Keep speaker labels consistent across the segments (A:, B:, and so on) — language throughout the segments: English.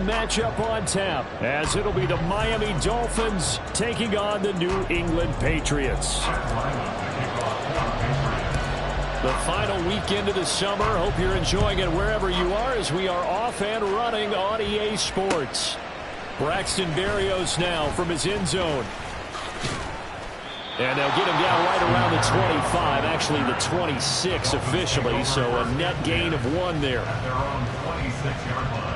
A: matchup on tap, as it'll be the Miami Dolphins taking on the New England Patriots. The final weekend of the summer. Hope you're enjoying it wherever you are, as we are off and running on EA Sports. Braxton Berrios now from his end zone. And they'll get him down right around the 25, actually the 26 officially, so a net gain of 1 there.
B: At their own 26-yard line.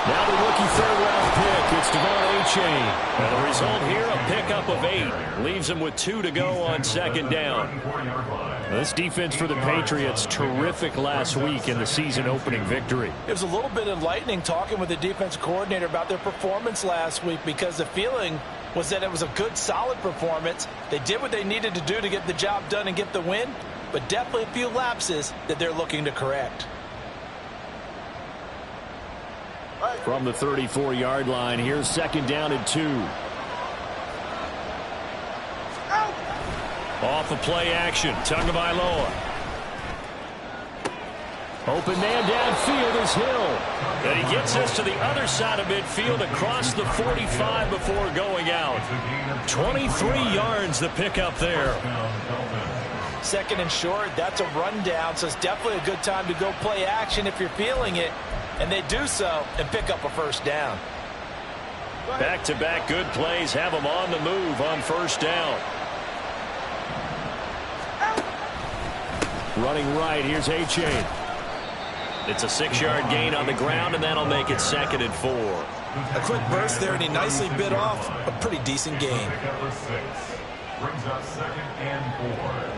A: Now the rookie third-round pick, it's Devon Achane. And the result here, a pickup of 8. Leaves him with 2 to go on second down. This defense for the Patriots, terrific last week in the season-opening victory.
C: It was a little bit enlightening talking with the defense coordinator about their performance last week, because the feeling was that it was a good, solid performance. They did what they needed to do to get the job done and get the win, but definitely a few lapses that they're looking to correct.
A: From the 34-yard line, here's second down and 2. Off of play action, Tagovailoa. Open man downfield is Hill. And he gets us to the other side of midfield across the 45 before going out. 23 yards the pickup there.
C: Second and short, that's a rundown, so it's definitely a good time to go play action if you're feeling it. And they do so and pick up a first down.
A: Back-to-back good plays have them on the move on first down. Running right, here's Achane. It's a 6-yard gain on the ground, and that'll make it second and 4.
C: A quick burst there, and he nicely bit off a pretty decent gain.
B: Number 6 brings up second and 4.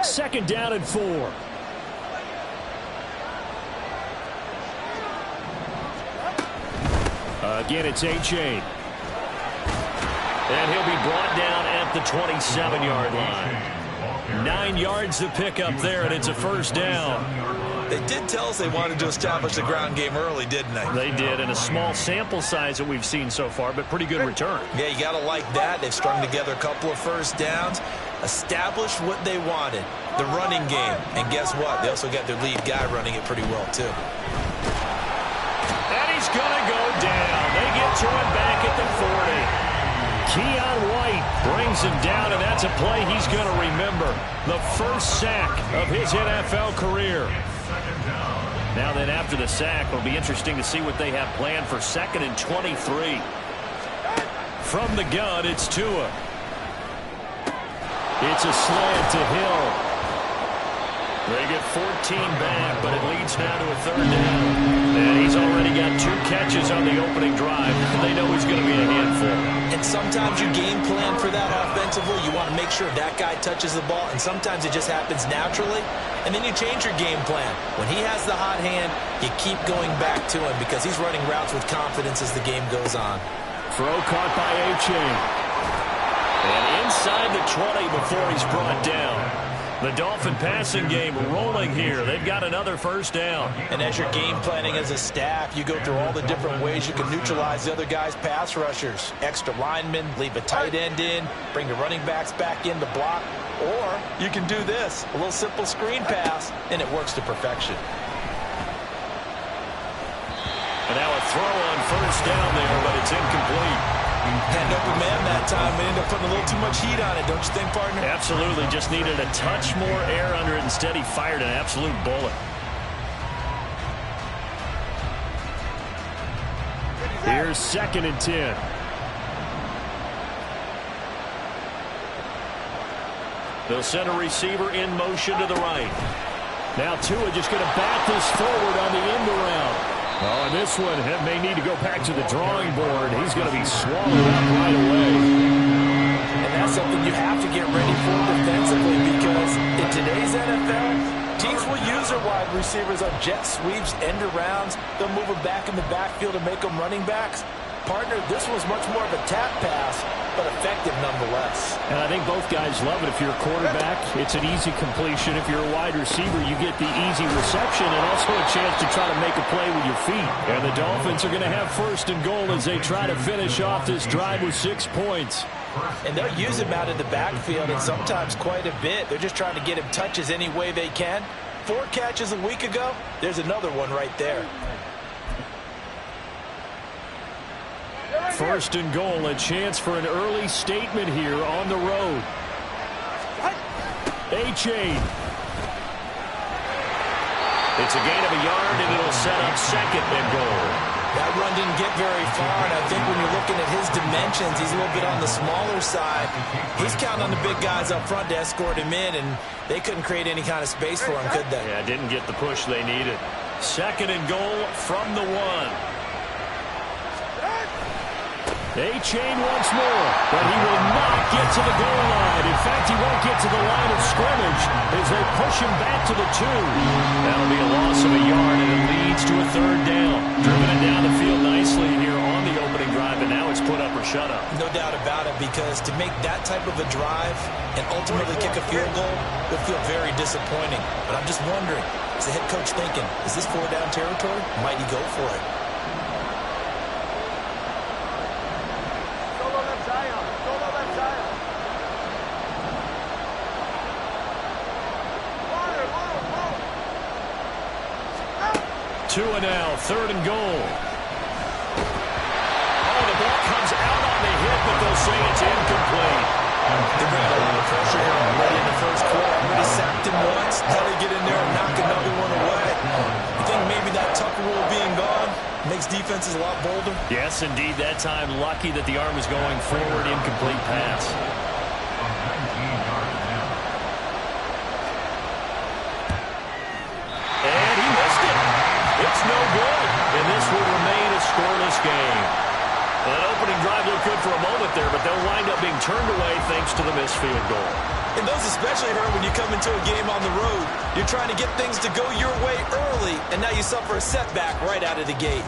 A: Second down and 4. Again, it's Achane. And he'll be brought down at the 27-yard line. 9 yards to pick up there, and it's a first down.
C: They did tell us they wanted to establish the ground game early, didn't they?
A: They did, and a small sample size that we've seen so far, but pretty good return.
C: Yeah, you got to like that. They've strung together a couple of first downs, established what they wanted, the running game. And guess what? They also got their lead guy running it pretty well, too.
A: And he's going to go down. They get to him back at the 40. Keon White brings him down, and that's a play he's going to remember. The first sack of his NFL career. Now then, after the sack, it'll be interesting to see what they have planned for second and 23. From the gun, it's Tua. It's a slant to Hill. They get 14 back, but it leads now to a third down. And he's already got 2 catches on the opening drive. They know he's going to be a handful.
C: And sometimes you game plan for that offensively. You want to make sure that guy touches the ball, and sometimes it just happens naturally. And then you change your game plan. When he has the hot hand, you keep going back to him because he's running routes with confidence as the game goes on.
A: Throw caught by Achane. And inside the 20 before he's brought down. The Dolphin passing game rolling here. They've got another first down.
C: And as you're game planning as a staff, you go through all the different ways you can neutralize the other guy's pass rushers. Extra linemen, leave a tight end in, bring the running backs back in to block. Or you can do this, a little simple screen pass, and it works to perfection.
A: And now a throw on first down there, but it's incomplete.
C: Had an open man that time. We ended up putting a little too much heat on it, don't you think, partner?
A: Absolutely. Just needed a touch more air under it. Instead, he fired an absolute bullet. Here's second and 10. They'll send a receiver in motion to the right. Now Tua just going to bat this forward on the end around. Oh, and this one may need to go back to the drawing board. He's going to be swallowed up right away.
C: And that's something you have to get ready for defensively, because in today's NFL, teams will use their wide receivers on jet sweeps, end arounds. They'll move them back in the backfield and make them running backs. Partner, this was much more of a tap pass, but a effective nonetheless.
A: And I think both guys love it. If you're a quarterback, it's an easy completion. If you're a wide receiver, you get the easy reception and also a chance to try to make a play with your feet. And the Dolphins are going to have first and goal as they try to finish off this drive with 6 points.
C: And they'll use him out in the backfield, and sometimes quite a bit. They're just trying to get him touches any way they can. 4 catches a week ago. There's another one right there.
A: First and goal, a chance for an early statement here on the road. A-Chain. It's a gain of a yard, and it'll set up second and goal.
C: That run didn't get very far, and I think when you're looking at his dimensions, he's a little bit on the smaller side. He's counting on the big guys up front to escort him in, and they couldn't create any kind of space for him, could they?
A: Yeah, didn't get the push they needed. Second and goal from the 1. A-Chain once more, but he will not get to the goal line. In fact, he won't get to the line of scrimmage as they push him back to the 2. That'll be a loss of a yard, and it leads to a third down. Driven it down the field nicely here on the opening drive, and now it's put up or shut up.
C: No doubt about it, because to make that type of a drive and ultimately kick a field goal would feel very disappointing. But I'm just wondering, is the head coach thinking, is this 4-down territory? Might he go for it?
A: Two and now, third and goal. Oh, the ball comes out on the hit, but they'll say it's incomplete.
C: They bring a lot of pressure here already in the first quarter. Already sacked him once. How they get in there and knock another one away? You think maybe that Tucker rule being gone makes defenses a lot bolder?
A: Yes, indeed. That time, lucky that the arm was going forward. Incomplete pass. And he missed it. It's no good, and this will remain a scoreless game. An opening drive looked good for a moment there, but they'll wind up being turned away thanks to the missed field goal.
C: And those especially hurt when you come into a game on the road. You're trying to get things to go your way early, and now you suffer a setback right out of the gate.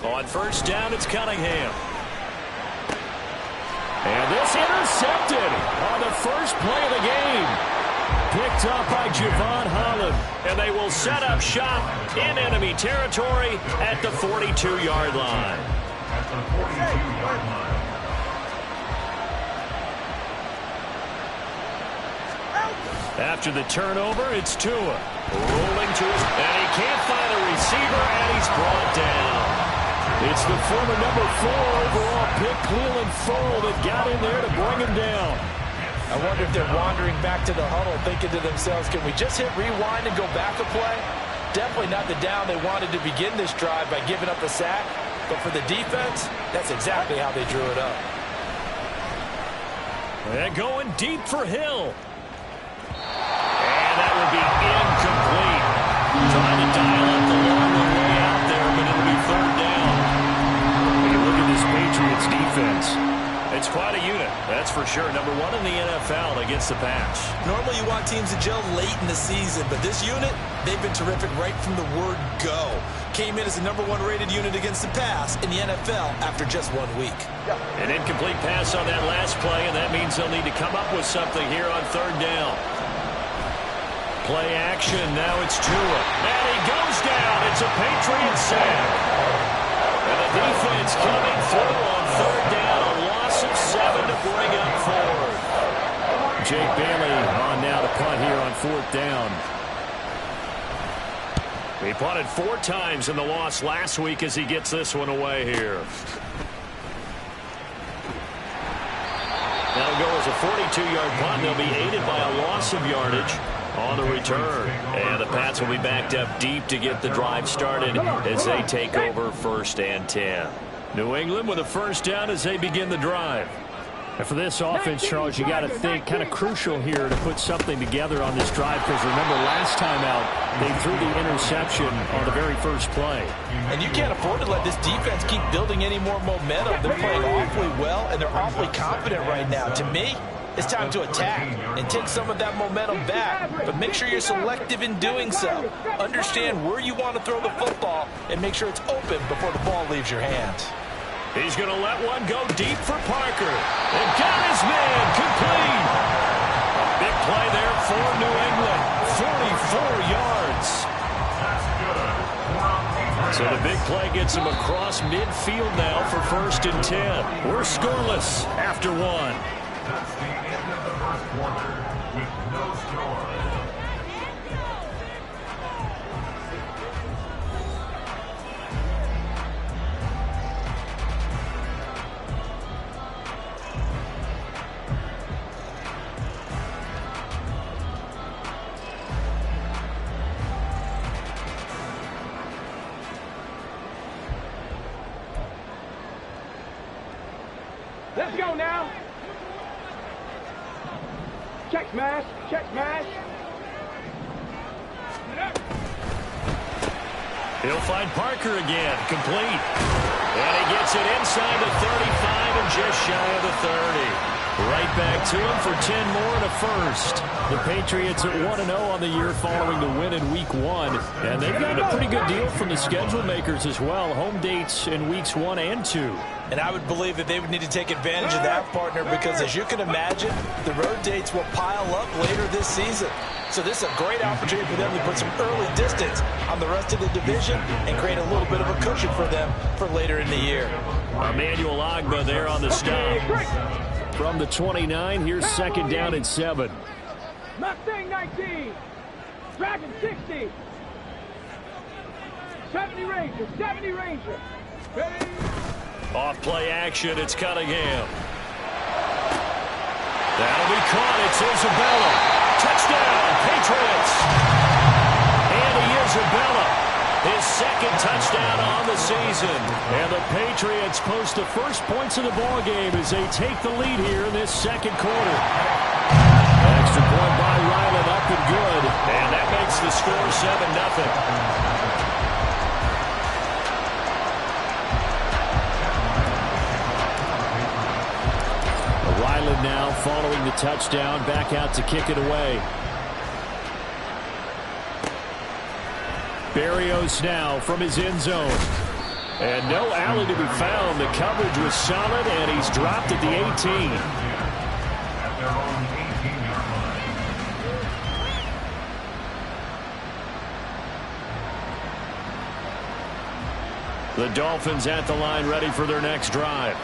A: On first down, it's Cunningham. And this intercepted on the first play of the game. Picked up by Javon Holland. And they will set up shop in enemy territory at the 42-yard line.
B: At the 42-yard line.
A: After the turnover, it's Tua. Rolling to his, and he can't find a receiver, and he's brought down. It's the former number 4 overall pick, Cleveland Ferrell, that got in there to bring him down.
C: I wonder if they're wandering back to the huddle thinking to themselves, can we just hit rewind and go back a play? Definitely not the down they wanted to begin this drive by giving up a sack. But for the defense, that's exactly how they drew it up.
A: And going deep for Hill. And that will be incomplete. Trying to dial up the long way out there, but it'll be third down. When you look at this Patriots defense, it's quite a unit, that's for sure. Number 1 in the NFL against the pass.
C: Normally you want teams to gel late in the season, but this unit, they've been terrific right from the word go. Came in as the number 1 rated unit against the pass in the NFL after just 1 week.
A: An incomplete pass on that last play, and that means they'll need to come up with something here on third down. Play action, now it's Tua. And he goes down. It's a Patriot sack. And the defense coming through on third down. A loss of 7 to bring up forward. Jake Bailey on now to punt here on fourth down. He punted 4 times in the loss last week as he gets this one away here. That'll go as a 42-yard punt. They'll be aided by a loss of yardage on the return. And the Pats will be backed up deep to get the drive started as they take over first and 10. New England with a first down as they begin the drive. And for this offense, Charles, you got to think kind of crucial here to put something together on this drive, because remember last time out they threw the interception on the very first play.
C: And you can't afford to let this defense keep building any more momentum. They're playing awfully well, and they're awfully confident right now. To me, it's time to attack and take some of that momentum back, but make sure you're selective in doing so. Understand where you want to throw the football and make sure it's open before the ball leaves your hands.
A: He's going to let one go deep for Parker. And got his man complete. A big play there for New England. 44 yards. So the big play gets him across midfield now for 1st and 10. We're scoreless after one.
B: That's the end of the first quarter with no score.
D: Let's go now. Check smash. Check smash.
A: He'll find Parker again. Complete. And he gets it inside the 35 and just shy of the 30. Right back to him for 10 more and a first. The Patriots at 1-0 on the year following the win in Week 1. And they've got a pretty good deal from the schedule makers as well. Home dates in Weeks 1 and 2.
C: And I would believe that they would need to take advantage of that, partner, because as you can imagine, the road dates will pile up later this season. So this is a great opportunity for them to put some early distance on the rest of the division and create a little bit of a cushion for them for later in the year.
A: Emmanuel Ogbah there on the stop. From the 29, here's 2nd down and 7.
D: Mustang 19. Dragon 60. 70 Ranger. 70 Ranger. Ready?
A: Off play action, it's Cunningham. That'll be caught, it's Isabella. Touchdown, Patriots. Andy Isabella, his 2nd touchdown on the season. And the Patriots post the first points of the ball game as they take the lead here in this 2nd quarter. Extra point by Ryland, up and good. And that makes the score 7-0. Ryland now following the touchdown, back out to kick it away. Berrios now from his end zone. And no alley to be found. The coverage was solid, and he's dropped at the 18.
B: At their own 18-yard line.
A: The Dolphins at the line, ready for their next drive.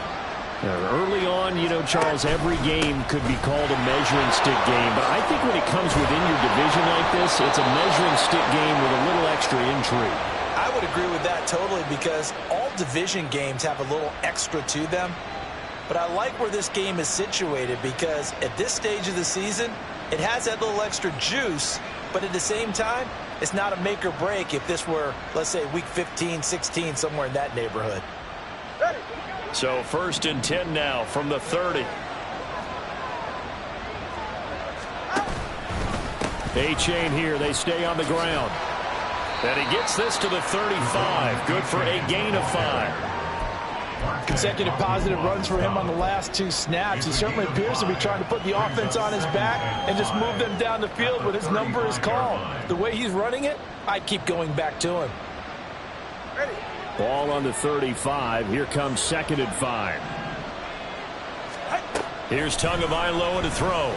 A: Early on, you know, Charles, every game could be called a measuring stick game. But I think when it comes within your division like this, it's a measuring stick game with a little extra intrigue.
C: I would agree with that totally, because all division games have a little extra to them. But I like where this game is situated, because at this stage of the season, it has that little extra juice. But at the same time, it's not a make or break if this were, let's say, week 15, 16, somewhere in that neighborhood.
A: So 1st and 10 now from the 30. A-chain here. They stay on the ground. And he gets this to the 35. Good for a gain of 5.
C: Consecutive positive runs for him on the last 2 snaps. He certainly appears to be trying to put the offense on his back and just move them down the field when his number is called. The way he's running it, I'd keep going back to him.
D: Ready.
A: Ball on the 35. Here comes 2nd and 5. Here's Tagovailoa to throw.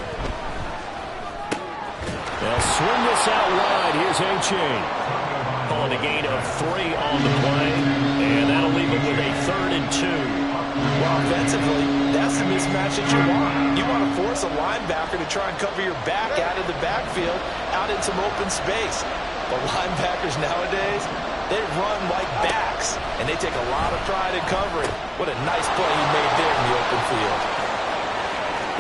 A: They'll swing this out wide. Here's A-chain. Calling a gain of 3 on the play. And that'll leave it with a 3rd and 2.
C: Well, offensively, that's the mismatch that you want. You want to force a linebacker to try and cover your back out of the backfield, out in some open space. But linebackers nowadays, they run like backs, and they take a lot of pride in covering. What a nice play he made there in the open field.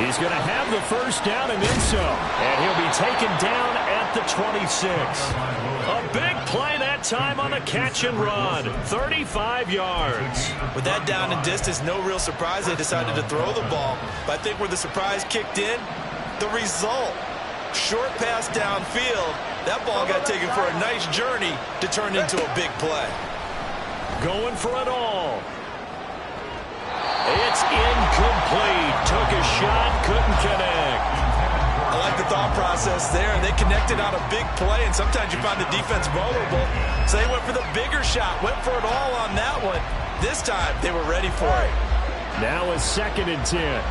A: He's going to have the 1st down and then some. And he'll be taken down at the 26. A big play that time on the catch and run. 35 yards.
C: With that down and distance, no real surprise they decided to throw the ball. But I think where the surprise kicked in, the result. Short pass downfield. That ball got taken for a nice journey to turn into a big play.
A: Going for it all. It's incomplete. Took a shot, couldn't connect.
C: I like the thought process there. They connected on a big play, and sometimes you find the defense vulnerable. So they went for the bigger shot, went for it all on that one. This time, they were ready for it.
A: Now a 2nd and 10.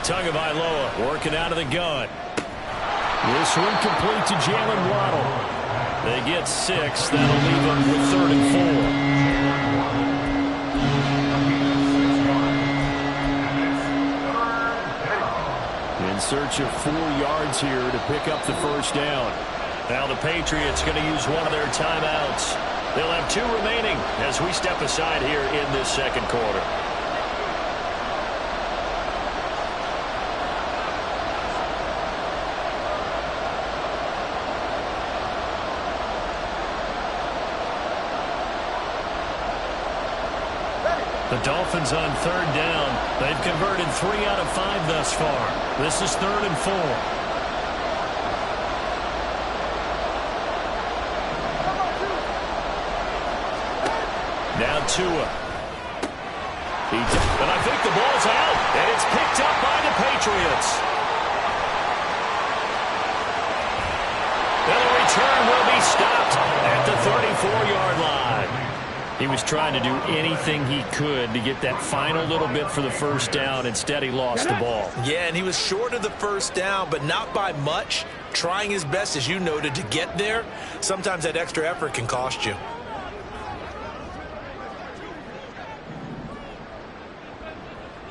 A: Tagovailoa working out of the gun. This one complete to Jalen Waddle. They get 6. That'll leave them with 3rd and 4. In search of 4 yards here to pick up the first down. Now the Patriots going to use one of their timeouts. They'll have 2 remaining as we step aside here in this second quarter. The Dolphins on 3rd down. They've converted 3 out of 5 thus far. This is 3rd and 4. Now Tua. And I think the ball's out, and it's picked up by the Patriots. And the return will be stopped at the 34-yard line. He was trying to do anything he could to get that final little bit for the first down. Instead, he lost the ball.
C: Yeah, and he was short of the first down, but not by much. Trying his best, as you noted, to get there. Sometimes that extra effort can cost you.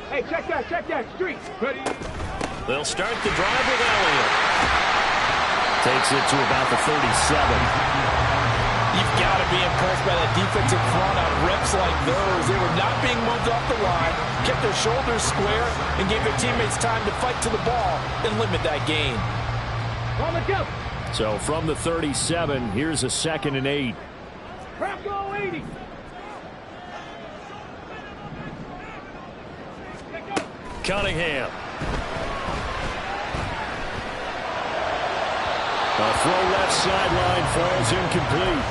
D: Hey, check that street. Ready?
A: They'll start the drive with Elliott. Takes it to about the 37.
C: You've got to be impressed by that defensive front on reps like those. They were not being moved off the line, kept their shoulders square, and gave their teammates time to fight to the ball and limit that gain.
D: On the go.
A: So from the 37, here's a 2nd and 8.
D: Bronco 80.
A: Cunningham. A throw left sideline falls incomplete.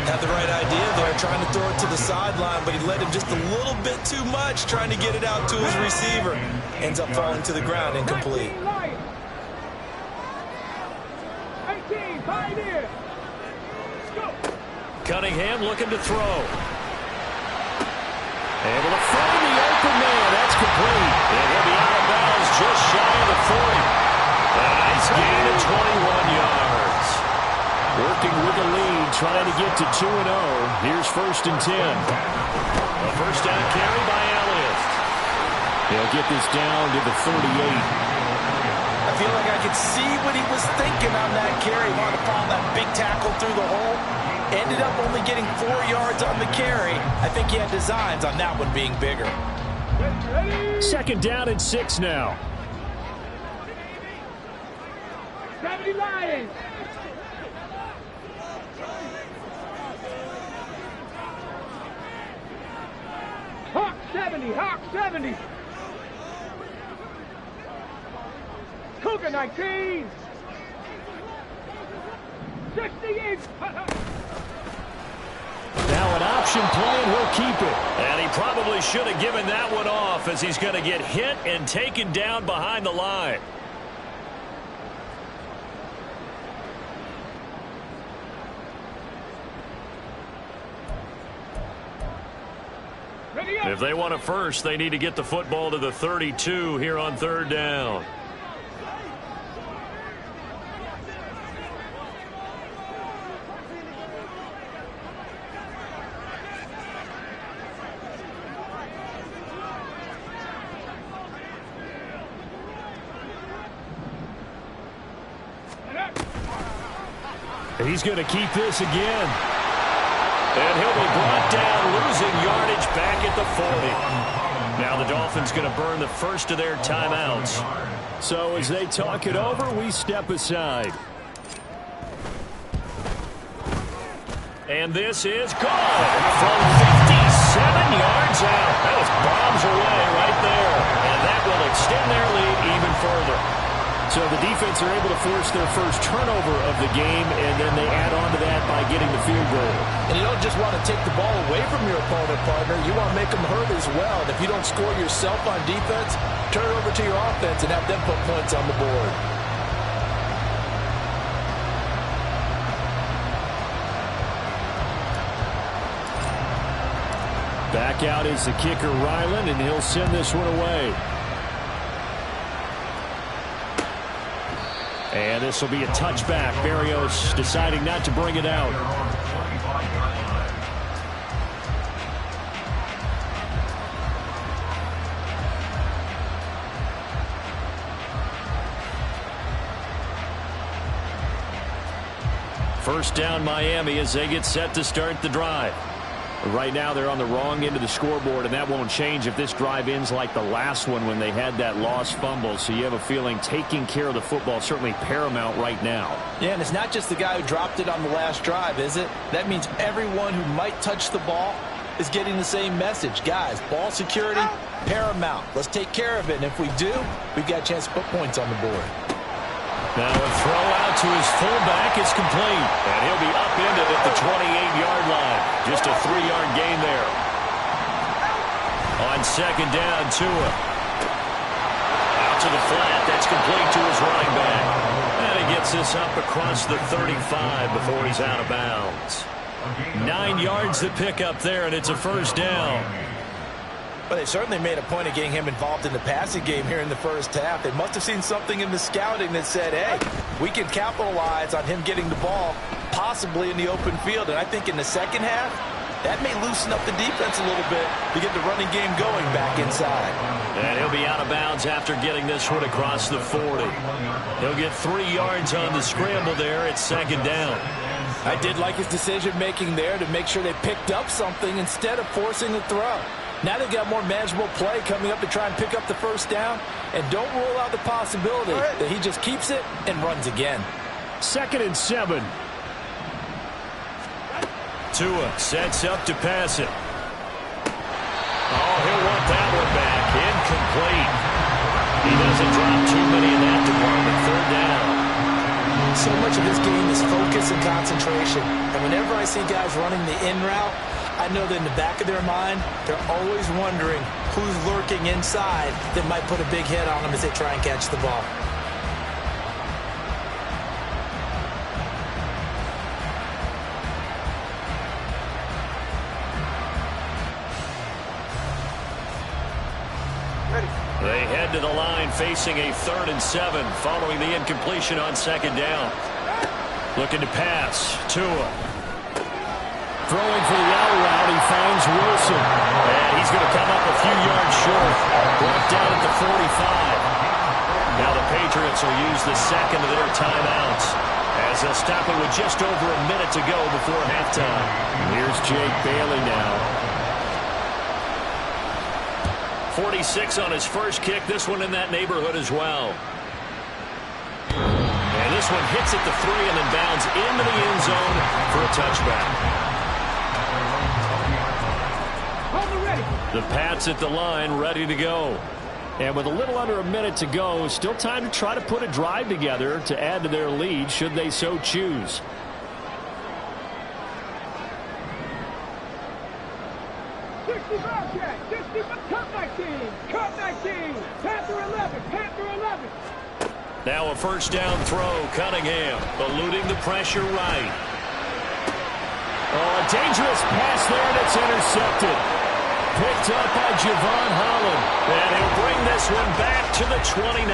C: Had the right idea there, trying to throw it to the sideline, but he led him just a little bit too much, trying to get it out to his receiver. Ends up falling to the ground, incomplete.
D: 18, Pioneer. Go.
A: Cunningham looking to throw. Able to find the open man. That's complete. And he'll be out of bounds just shy of the 40. A nice gain of 21 yards. Working with the lead, trying to get to 2-0. Here's 1st and 10. A first down carry by Elliott. He'll get this down to the 38.
C: I feel like I could see what he was thinking on that carry. He wanted to follow that big tackle through the hole. Ended up only getting 4 yards on the carry. I think he had designs on that one being bigger.
A: 2nd down and 6 now.
D: 70 Lions. Hawk 70, Hawk 70. Cougar 19. 68.
A: Now an option play, and he'll keep it. And he probably should have given that one off, as he's going to get hit and taken down behind the line. If they want a first, they need to get the football to the 32 here on 3rd down. He's going to keep this again. And he'll be brought down, losing yardage back at the 40. Now the Dolphins going to burn the first of their timeouts. So as they talk it over, we step aside. And this is good from 57 yards out. That was bombs away right there. And that will extend their lead even further. So the defense are able to force their first turnover of the game, and then they add on to that by getting the field goal.
C: And you don't just want to take the ball away from your opponent, partner. You want to make them hurt as well. And if you don't score yourself on defense, turn it over to your offense and have them put points on the board.
A: Back out is the kicker, Ryland, and he'll send this one away. And this will be a touchback. Berrios deciding not to bring it out. First down, Miami, as they get set to start the drive. Right now they're on the wrong end of the scoreboard, and that won't change if this drive ends like the last one when they had that lost fumble. So you have a feeling taking care of the football is certainly paramount right now.
C: Yeah, and it's not just the guy who dropped it on the last drive, is it? That means everyone who might touch the ball is getting the same message. Guys, ball security, paramount. Let's take care of it, and if we do, we've got a chance to put points on the board.
A: Now a throw out to his fullback is complete. And he'll be upended at the 28-yard line. Just a 3-yard gain there. On second down, Tua. Out to the flat. That's complete to his running back. And he gets this up across the 35 before he's out of bounds. 9 yards to pick up there, and it's a first down.
C: But they certainly made a point of getting him involved in the passing game here in the first half. They must have seen something in the scouting that said, hey, we can capitalize on him getting the ball, possibly in the open field. And I think in the second half, that may loosen up the defense a little bit to get the running game going back inside.
A: And he'll be out of bounds after getting this one across the 40. He'll get 3 yards on the scramble there at second down.
C: I did like his decision-making there to make sure they picked up something instead of forcing the throw. Now they've got more manageable play coming up to try and pick up the first down. And don't rule out the possibility that he just keeps it and runs again.
A: 2nd and 7. Tua sets up to pass it. Oh, he'll want that one back. Incomplete. He doesn't drop too many in that department. 3rd down.
C: So much of this game is focus and concentration. And whenever I see guys running the in route, I know that in the back of their mind, they're always wondering who's lurking inside that might put a big hit on them as they try and catch the ball.
A: They head to the line facing a 3rd and 7 following the incompletion on 2nd down. Looking to pass. Tua. Throwing for the out route, he finds Wilson. And he's going to come up a few yards short. Brought down at the 45. Now the Patriots will use the second of their timeouts, as they'll stop it with just over a minute to go before halftime. Here's Jake Bailey now. 46 on his first kick. This one in that neighborhood as well. And this one hits at the 3 and then bounds into the end zone for a touchback. The Pats at the line, ready to go. And with a little under a minute to go, still time to try to put a drive together to add to their lead, should they so choose. Now a first down throw, Cunningham, eluding the pressure right. Oh, a dangerous pass there, and it's intercepted. Picked up by Javon Holland. And he'll bring this one back to the 29.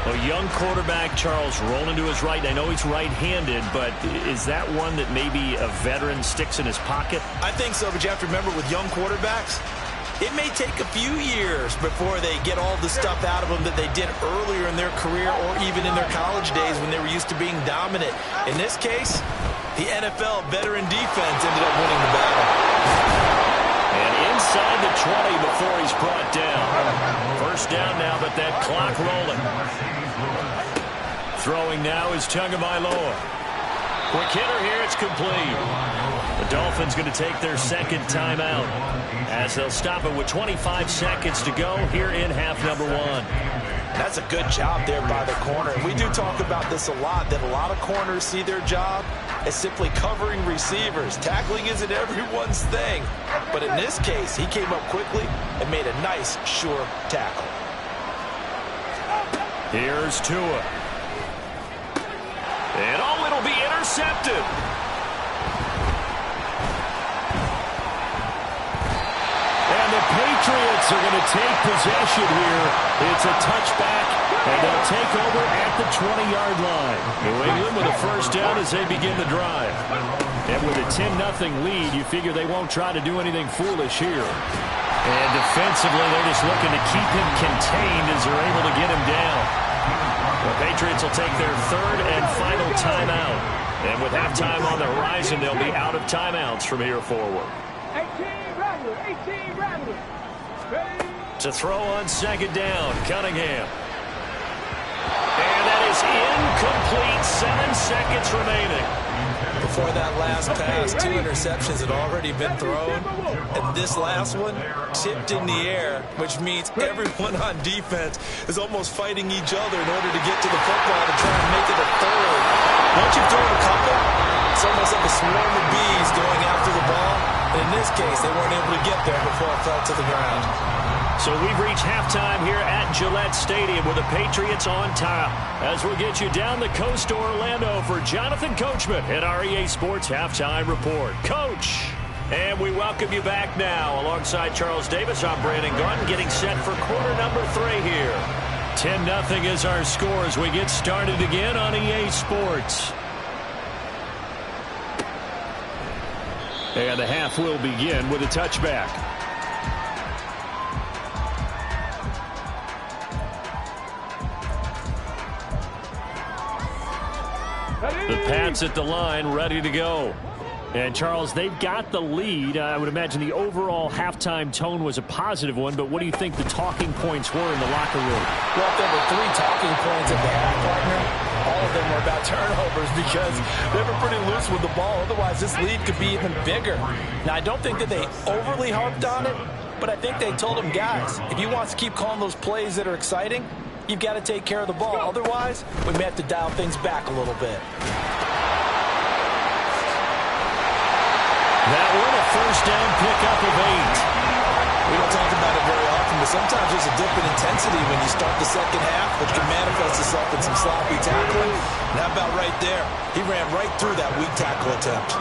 A: A young quarterback, Charles, rolling to his right. I know he's right-handed, but is that one that maybe a veteran sticks in his pocket?
C: I think so, but you have to remember with young quarterbacks, it may take a few years before they get all the stuff out of them that they did earlier in their career or even in their college days when they were used to being dominant. In this case, the NFL veteran defense ended up winning the battle.
A: And inside the 20 before he's brought down. First down now, but that clock rolling. Throwing now is Tagovailoa. Quick hitter here, it's complete. The Dolphins going to take their second timeout as they'll stop it with 25 seconds to go here in half number 1.
C: That's a good job there by the corner. And we do talk about this a lot, that a lot of corners see their job as simply covering receivers. Tackling isn't everyone's thing. But in this case, he came up quickly and made a nice, sure tackle.
A: Here's Tua. And oh, it'll be intercepted. And the Patriots are going to take possession here. It's a touchback, and they'll take over at the 20-yard line. New England with a first down as they begin the drive. And with a 10-0 lead, you figure they won't try to do anything foolish here. And defensively, they're just looking to keep him contained as they're able to get him down. The Patriots will take their third and final timeout. And with halftime on the horizon, they'll be out of timeouts from here forward.
D: 18 Rattler, 18 Rattler.
A: To throw on second down, Cunningham. And that is incomplete. 7 seconds remaining.
C: Before that last pass, 2 interceptions had already been thrown. And this last one tipped in the air, which means everyone on defense is almost fighting each other in order to get to the football to try and make it a third. Once you've thrown a couple, it's almost like a swarm of bees going after the ball. And in this case, they weren't able to get there before it fell to the ground.
A: So we've reached halftime here at Gillette Stadium with the Patriots on top. As we'll get you down the coast to Orlando for Jonathan Coachman at our EA Sports Halftime Report. Coach! And we welcome you back now. Alongside Charles Davis, I'm Brandon Gaudin, getting set for quarter number 3 here. 10-0 is our score as we get started again on EA Sports. And the half will begin with a touchback. The Pats at the line, ready to go. And, Charles, they've got the lead. I would imagine the overall halftime tone was a positive one, but what do you think the talking points were in the locker room?
C: Well, if there were 3 talking points at the half, partner, all of them were about turnovers because they were pretty loose with the ball. Otherwise, this lead could be even bigger. Now, I don't think that they overly harped on it, but I think they told them, guys, if you want to keep calling those plays that are exciting, you've got to take care of the ball. Otherwise, we may have to dial things back a little bit.
A: That one, a first down pickup of 8.
C: We don't talk about it very often, but sometimes there's a dip in intensity when you start the second half, which can manifest itself in some sloppy tackling. And how about right there? He ran right through that weak tackle attempt.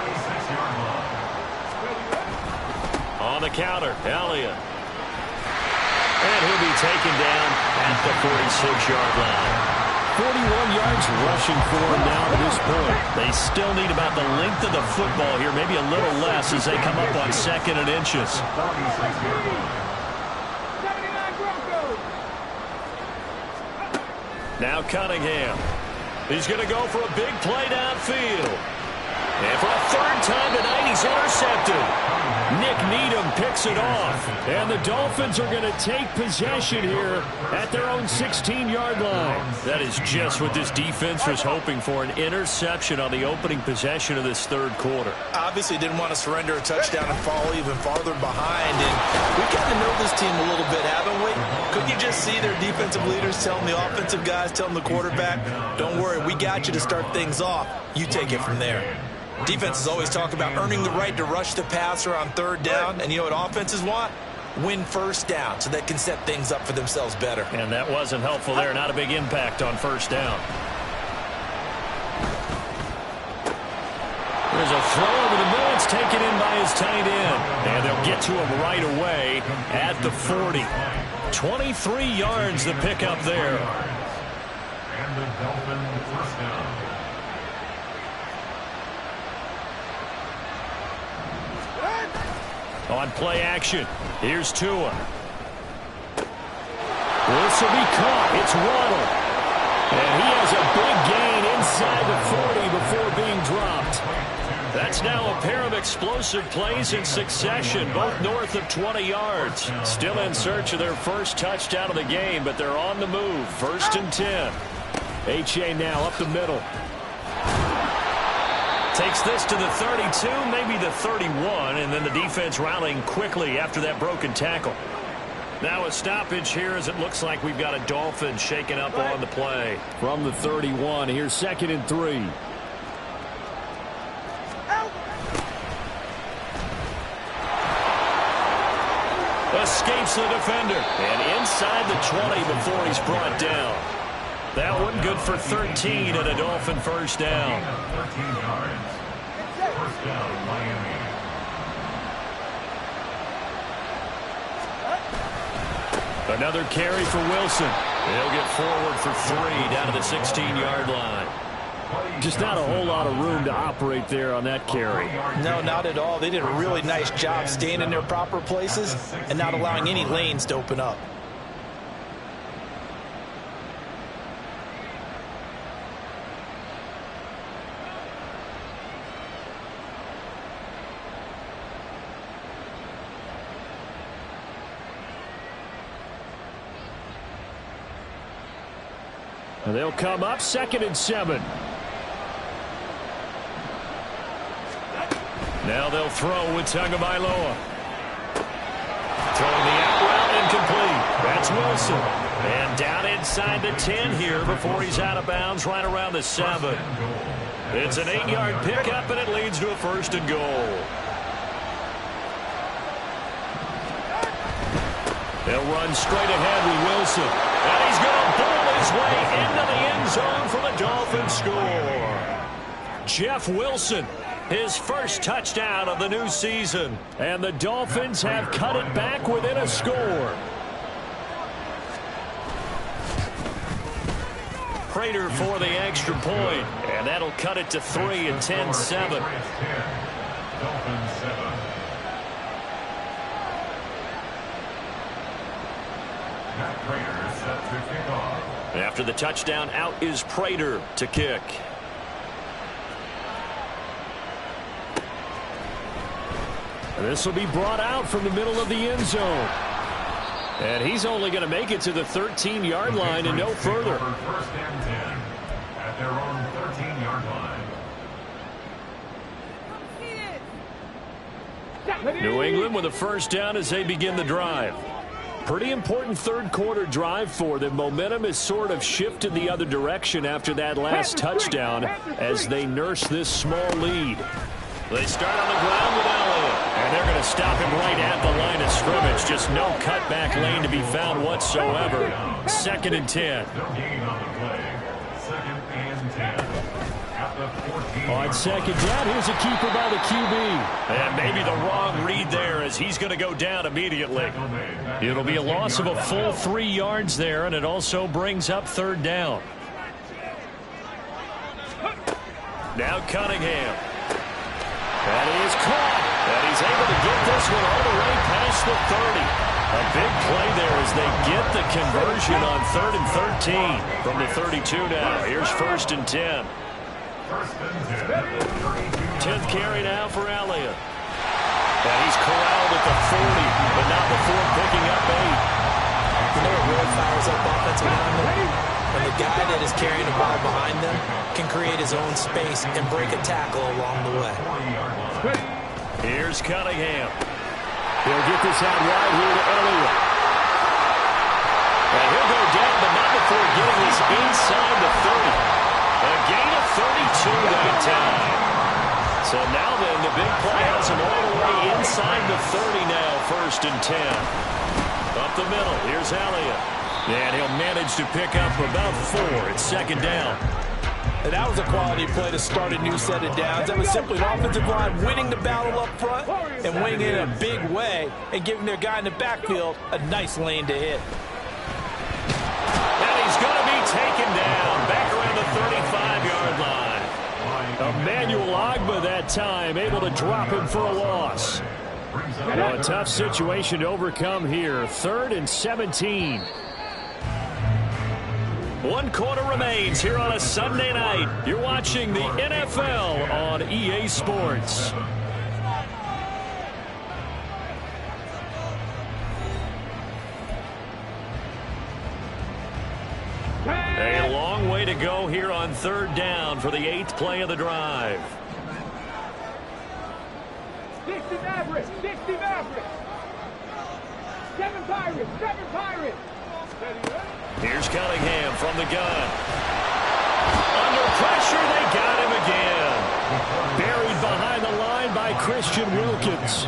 A: On the counter, Elliott. And he'll be taken down at the 46-yard line. 41 yards rushing for him now to this point. They still need about the length of the football here, maybe a little less as they come up on 2nd and inches.
D: 79 Broncos.
A: Now Cunningham. He's going to go for a big play downfield. And for a 3rd time tonight, he's intercepted. Nick Needham picks it off. And the Dolphins are going to take possession here at their own 16-yard line. That is just what this defense was hoping for, an interception on the opening possession of this 3rd quarter.
C: Obviously didn't want to surrender a touchdown and fall even farther behind. And we've got to know this team a little bit, haven't we? Couldn't you just see their defensive leaders telling the offensive guys, telling the quarterback, don't worry, we got you to start things off. You take it from there. Defenses always talk about earning the right to rush the passer on 3rd down. And you know what offenses want? Win first down so they can set things up for themselves better.
A: And that wasn't helpful there. Not a big impact on 1st down. There's a throw over the middle. It's taken in by his tight end. And they'll get to him right away at the 40. 23 yards the pickup there.
B: And the Dolphin first down.
A: On play action, here's Tua. This will be caught. It's Waddle. And he has a big gain inside the 40 before being dropped. That's now a pair of explosive plays in succession, both north of 20 yards. Still in search of their first touchdown of the game, but they're on the move. 1st and 10. H.A. now up the middle. Takes this to the 32, maybe the 31, and then the defense rallying quickly after that broken tackle. Now a stoppage here as it looks like we've got a Dolphin shaken up on the play. From the 31, here's 2nd and 3. Escapes the defender, and inside the 20 before he's brought down. That one good for 13 and a Dolphin first down.
B: 13 yards. First down, Miami.
A: Another carry for Wilson. He'll get forward for 3 down to the 16-yard line. Just not a whole lot of room to operate there on that carry.
C: No, not at all. They did a really nice job staying in their proper places and not allowing any lanes to open up.
A: And they'll come up 2nd and 7. Now they'll throw with Tagovailoa. Throwing the out route incomplete. That's Wilson. And down inside the 10 here before he's out of bounds right around the 7. It's an 8-yard pickup, and it leads to a 1st and goal. They'll run straight ahead with Wilson. And he's going to bowl his way into the end zone for the Dolphins score. Jeff Wilson, his first touchdown of the new season. And the Dolphins have cut it back within a score. Prater for the extra point. And that'll cut it to 3 and 10-7.
B: Dolphins 7. Matt Prater set to kick off.
A: After the touchdown, out is Prater to kick. This will be brought out from the middle of the end zone. And he's only going to make it to the 13-yard line and no further.
B: 1st and 10 at their own 13-yard line.
A: New England with a first down as they begin the drive. Pretty important third-quarter drive for them. Momentum has sort of shifted the other direction after that last touchdown as they nurse this small lead. They start on the ground with Elliott, and they're going to stop him right at the line of scrimmage. Just no cutback lane to be found whatsoever. 2nd and 10.
B: No gain on the play. 2nd and 10. At the 14.
A: On 2nd down, here's a keeper by the QB. And maybe the wrong read there as he's going to go down immediately. It'll be a loss of a full 3 yards there, and it also brings up 3rd down. Now Cunningham. And he is caught. And he's able to get this one all the way past the 30. A big play there as they get the conversion on 3rd and 13 from the 32 now. Here's 1st and 10. 10th carry now for Elliott. And he's corralled at the 40, but not before picking up 8.
C: You know what really fires up offensive linemen? When the guy that is carrying the ball behind them can create his own space and break a tackle along the way.
A: Here's Cunningham. He'll get this out wide here to Elliott. And he'll go down, but not before getting this inside the 30. A gain of 32 that time. So now then, the big play has him all the way inside the 30 now, 1st and 10. Up the middle, here's Elliott. And he'll manage to pick up about 4. It's 2nd down.
C: And that was a quality play to start a new set of downs. That was simply an offensive line winning the battle up front and winning it in a big way and giving their guy in the backfield a nice lane to hit.
A: And he's going to be taken down back around the 35-yard line. Emmanuel Ogbah that time able to drop him for a loss. Well, a tough situation to overcome here. 3rd and 17. 1 quarter remains here on a Sunday night. You're watching the NFL on EA Sports. A long way to go here on 3rd down for the 8th play of the drive.
D: 60 Mavericks, 60 Mavericks. 7 Pirates, 7 Pirates.
A: Here's Cunningham from the gun. Under pressure, they got him again. Buried behind the line by Christian Wilkins.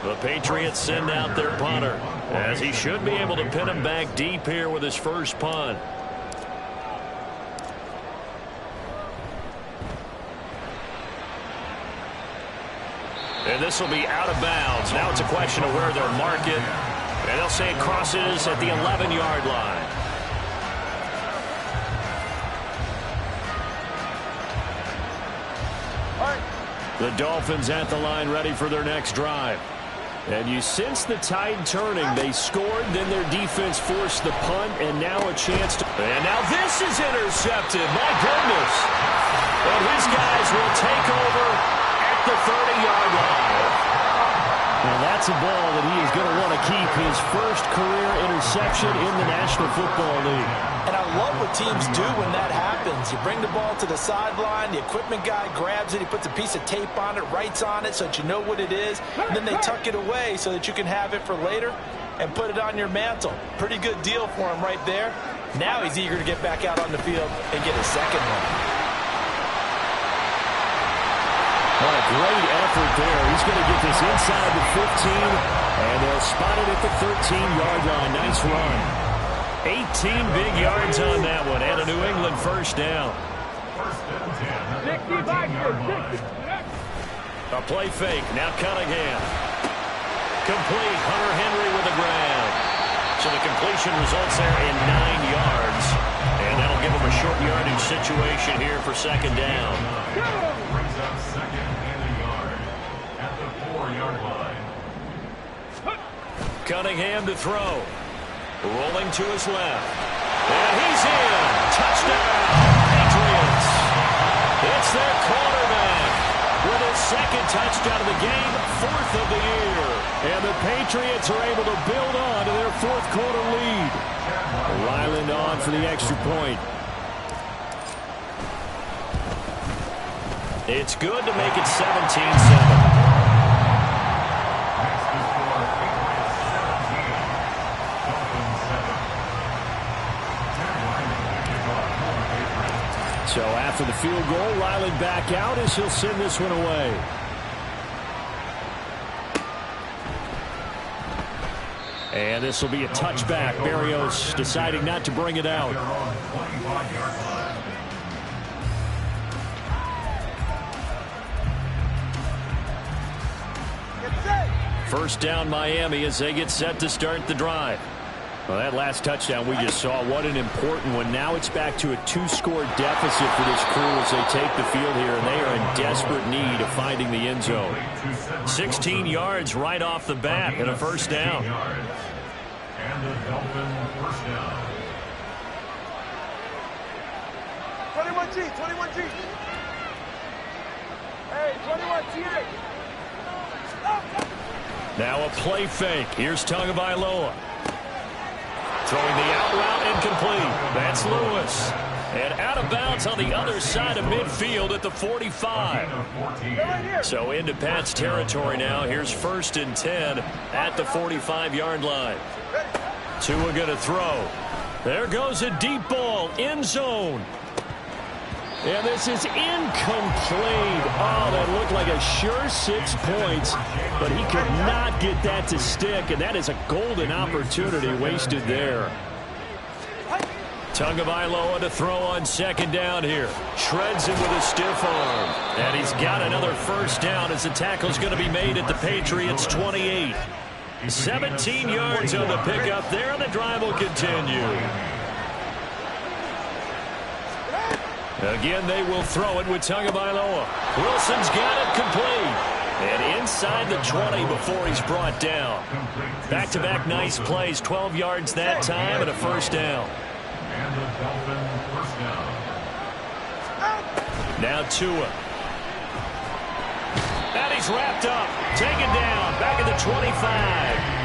A: The Patriots send out their punter, as he should be able to pin him back deep here with his first punt. And this will be out of bounds. Now it's a question of where they'll mark it. And they'll say it crosses at the 11-yard line. The Dolphins at the line ready for their next drive. And you sense the tide turning. They scored, then their defense forced the punt, and now a chance to... And now this is intercepted. My goodness. And his guys will take over at the 30-yard line. Well, that's a ball that he is going to want to keep, his first career interception in the National Football League.
C: And I love what teams do when that happens. You bring the ball to the sideline, the equipment guy grabs it, he puts a piece of tape on it, writes on it so that you know what it is, and then they tuck it away so that you can have it for later and put it on your mantle. Pretty good deal for him right there. Now he's eager to get back out on the field and get his second one.
A: What a great effort there. He's going to get this inside the 15, and they'll spot it at the 13-yard line. Nice run. 18 big yards on that one, and a New England first down.
D: 65, 60.
A: A play fake. Now Cunningham. Complete. Hunter Henry with the grab. So the completion results there in 9 yards. And that'll give him a short yardage situation here for second down.
B: Brings up second and a yard at the 4-yard line.
A: Cunningham to throw. Rolling to his left. And he's in. Touchdown, Patriots. It's their quarterback with his second touchdown of the game, 4th of the year. And the Patriots are able to build on to their 4th quarter lead. Ryland on for the extra point. It's good to make it 17-7. So after the field goal, Ryland back out as he'll send this one away. And this will be a touchback. Berrios deciding not to bring it out. First down Miami as they get set to start the drive. Well, that last touchdown we just saw, what an important one. Now it's back to a 2-score deficit for this crew as they take the field here, and they are in desperate need of finding the end zone. 16 yards right off the bat and a first down.
B: And the Dolphin first down.
D: 21G, 21G. Hey, 21G.
A: Now a play fake. Here's Tagovailoa. Throwing the out route incomplete. That's Lewis. And out of bounds on the other side of midfield at the 45. So into Pat's territory now. Here's 1st and 10 at the 45-yard line. Tua going to throw. There goes a deep ball. End zone. And this is incomplete. Oh, that looked like a sure 6 points, but he could not get that to stick, and that is a golden opportunity wasted there. Tagovailoa to throw on second down here. Shreds him with a stiff arm. And he's got another first down as the tackle's going to be made at the Patriots' 28. 17 yards on the pickup there, and the drive will continue. Again, they will throw it with Tagovailoa. Wilson's got it complete. And inside the 20 before he's brought down. Back-to-back nice plays, 12 yards that time and a first down.
B: And the Dolphin first down.
A: Now Tua. And he's wrapped up. Taken down. Back at the 25.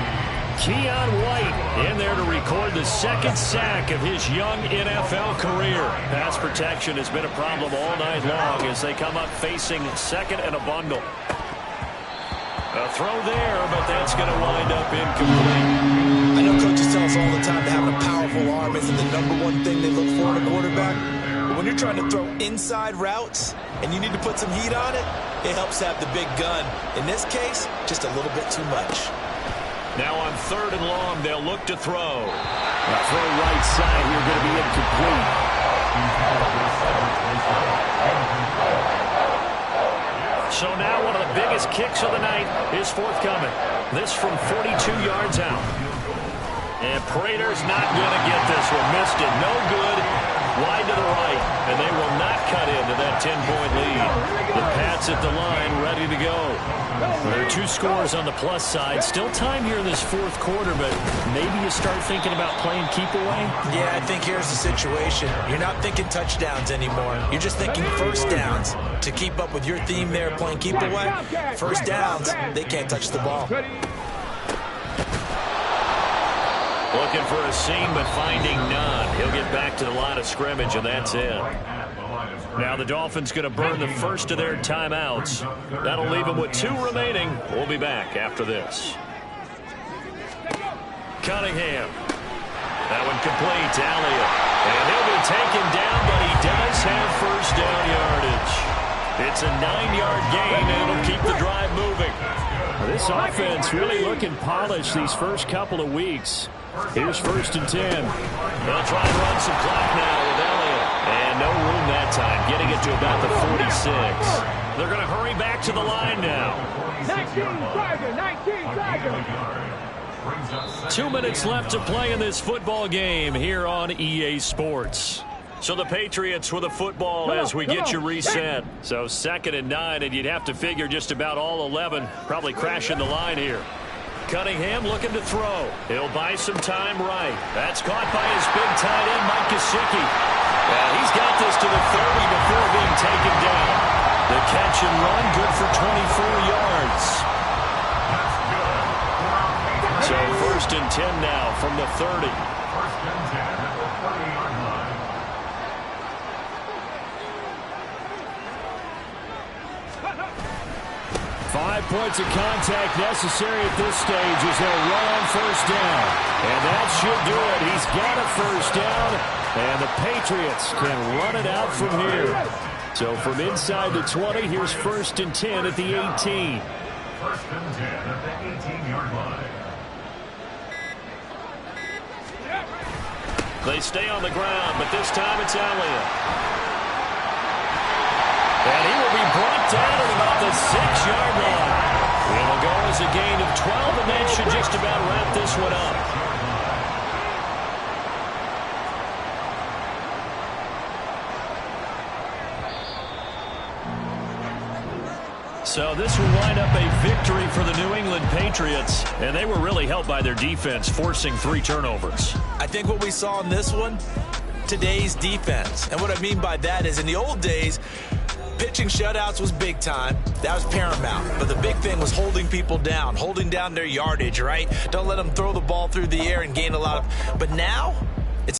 A: Keion White in there to record the second sack of his young NFL career. Pass protection has been a problem all night long as they come up facing second and a bundle. A throw there, but that's going to wind up incomplete.
C: I know coaches tell us all the time that having a powerful arm isn't the #1 thing they look for in a quarterback. But when you're trying to throw inside routes and you need to put some heat on it, it helps have the big gun. In this case, just a little bit too much.
A: Now on 3rd and long, they'll look to throw. A throw right side here going to be incomplete. So now one of the biggest kicks of the night is forthcoming. This from 42 yards out. And Prater's not going to get this one. Missed it. No good. Wide to the right. And they will not cut into that 10-point lead. The Pats at the line ready to go. There are 2 scores on the plus side. Still time here in this 4th quarter, but maybe you start thinking about playing keep away?
C: Yeah, I think here's the situation. You're not thinking touchdowns anymore. You're just thinking first downs. To keep up with your theme there, playing keep away, first downs, they can't touch the ball.
A: Looking for a seam, but finding none. He'll get back to the line of scrimmage, and that's it. Now the Dolphins going to burn the first of their timeouts. That'll leave them with 2 remaining. We'll be back after this. Cunningham. That one complete to Elliott. And he'll be taken down, but he does have first down yardage. It's a 9-yard gain, and it'll keep the drive moving. This offense really looking polished these first couple of weeks. Here's 1st and 10. They'll try and run some clock now with Elliott. And no room that time, getting it to about the 46. They're going to hurry back to the line now. 2 minutes left to play in this football game here on EA Sports. So the Patriots with the football as we get you reset. So 2nd and 9, and you'd have to figure just about all 11 probably crashing the line here. Cunningham looking to throw. He'll buy some time right. That's caught by his big tight end, Mike Gesicki. And he's got this to the 30 before being taken down. The catch and run, good for 24 yards. So 1st and 10 now from the 30.
B: 1st and 10 at the 30-yard line.
A: 5 points of contact necessary at this stage as they'll run on 1st down. And that should do it. He's got a 1st down, and the Patriots can run it out from here. So from inside the 20, here's 1st and 10 at the 18.
B: 1st and 10 at the 18-yard line.
A: They stay on the ground, but this time it's Elliott. And he will be brought down at about the 6-yard line. It'll go as a gain of 12, and that should just about wrap this one up. So this will wind up a victory for the New England Patriots, and they were really helped by their defense, forcing 3 turnovers.
C: I think what we saw in this one, today's defense. And what I mean by that is in the old days, pitching shutouts was big time. That was paramount. But the big thing was holding people down, holding down their yardage, right? Don't let them throw the ball through the air and gain a lot of... But now,